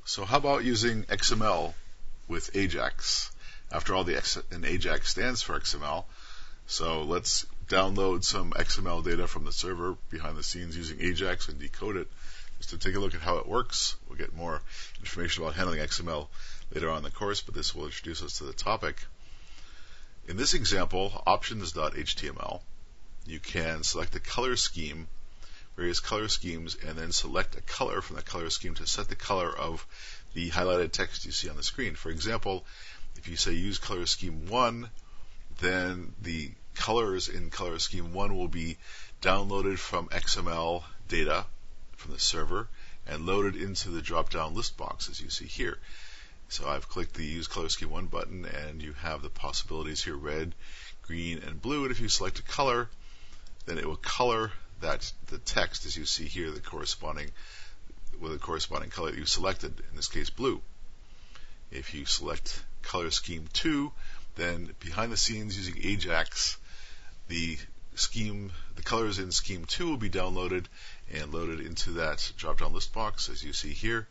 So how about using XML with Ajax? After all, and Ajax stands for XML. So let's download some XML data from the server behind the scenes using Ajax and decode it. Just to take a look at how it works. We'll get more information about handling XML later on in the course, but this will introduce us to the topic. In this example, options.html, you can select the color scheme, various color schemes, and then select a color from the color scheme to set the color of the highlighted text you see on the screen. For example, if you say use color scheme 1, then the colors in color scheme 1 will be downloaded from XML data from the server and loaded into the drop-down list box as you see here. So I've clicked the use color scheme 1 button, and you have the possibilities here: red, green, and blue. And if you select a color, then it will color the text as you see here, with the corresponding color that you selected, in this case blue. If you select color scheme 2, then behind the scenes using Ajax, the colors in scheme 2 will be downloaded and loaded into that drop-down list box as you see here.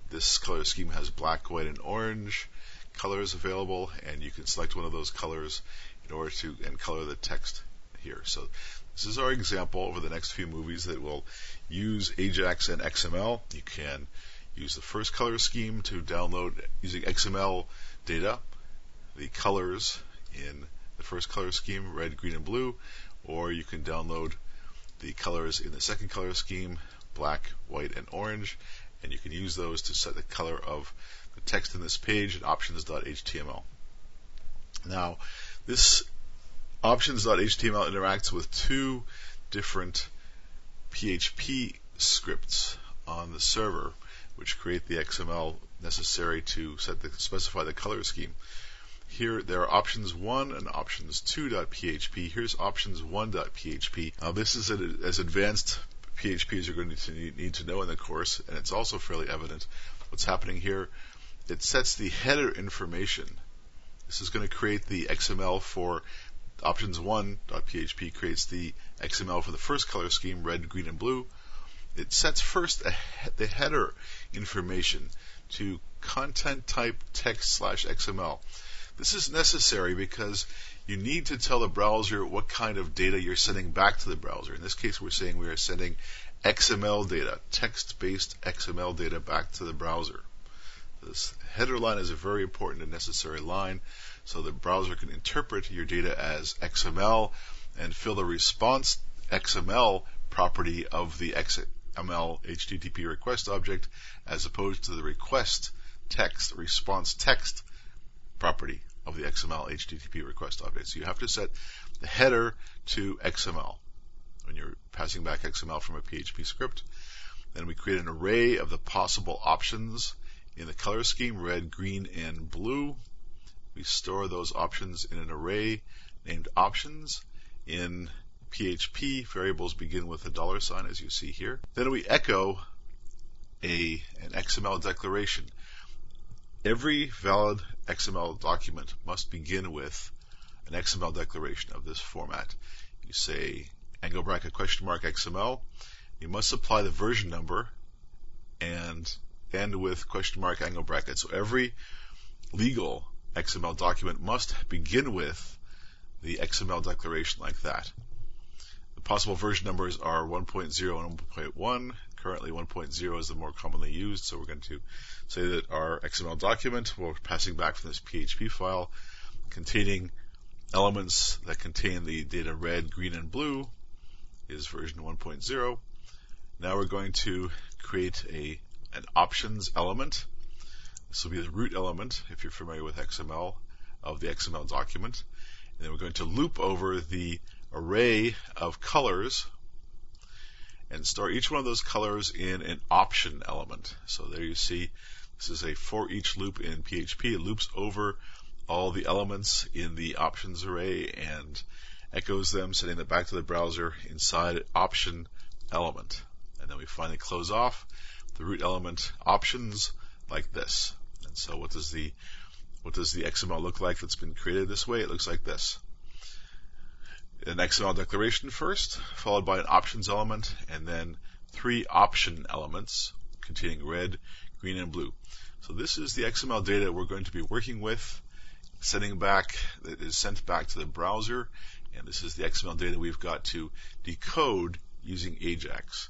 This color scheme has black, white, and orange colors available, and you can select one of those colors in order to color the text here. So this is our example over the next few movies that will use Ajax and XML. You can use the first color scheme to download using XML data, the colors in the first color scheme, red, green, and blue, or you can download the colors in the second color scheme, black, white, and orange, and you can use those to set the color of the text in this page in options.html. Now, this options.html interacts with two different PHP scripts on the server, which create the XML necessary to specify the color scheme. Here there are options1 and options2.php. Here's options1.php. Now this is as advanced PHP as you're going to need to know in the course, and it's also fairly evident what's happening here. It sets the header information. This is going to create the XML for options1.php, creates the XML for the first color scheme, red, green, and blue. It sets first the header information to content type text/XML. This is necessary because you need to tell the browser what kind of data you're sending back to the browser. In this case, we're saying we are sending XML data, text-based XML data back to the browser. This header line is a very important and necessary line, so the browser can interpret your data as XML and fill the response XML property of the XML HTTP request object, as opposed to the request text, response text property of the XML HTTP request object. So you have to set the header to XML when you're passing back XML from a PHP script. Then we create an array of the possible options in the color scheme, red, green, and blue. We store those options in an array named options. In PHP, variables begin with a $, as you see here. Then we echo an XML declaration. Every valid XML document must begin with an XML declaration of this format. You say angle bracket question mark XML. You must supply the version number and end with question mark angle bracket. So every legal XML document must begin with the XML declaration like that. The possible version numbers are 1.0 and 1.1. Currently 1.0 is the more commonly used, so we're going to say that our XML document we're passing back from this PHP file containing elements that contain the data red, green, and blue is version 1.0. Now we're going to create an options element. This will be the root element, if you're familiar with XML, of the XML document. And then we're going to loop over the array of colors and store each one of those colors in an option element. So there you see, this is a for each loop in PHP. It loops over all the elements in the options array and echoes them, sending them back to the browser inside option element. And then we finally close off the root element options like this. And so what does the XML look like that's been created this way? It looks like this. An XML declaration first, followed by an options element, and then 3 option elements containing red, green and blue. So this is the XML data we're going to be working with, that is sent back to the browser, and this is the XML data we've got to decode using Ajax.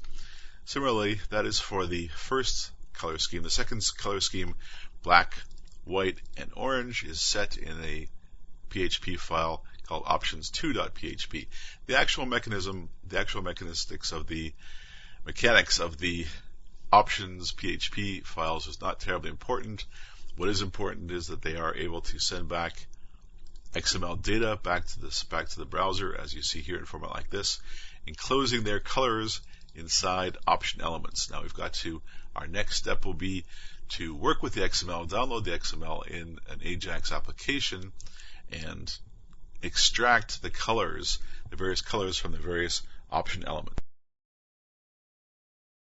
Similarly, that is for the first color scheme. The second color scheme, black, white, and orange, is set in a PHP file called options2.php. The actual mechanics of the mechanics of the options PHP files is not terribly important. What is important is that they are able to send back XML data back to the browser, as you see here in a format like this, enclosing their colors inside option elements. Now our next step will be to work with the XML, download the XML in an Ajax application, and extract the various colors from the various option elements.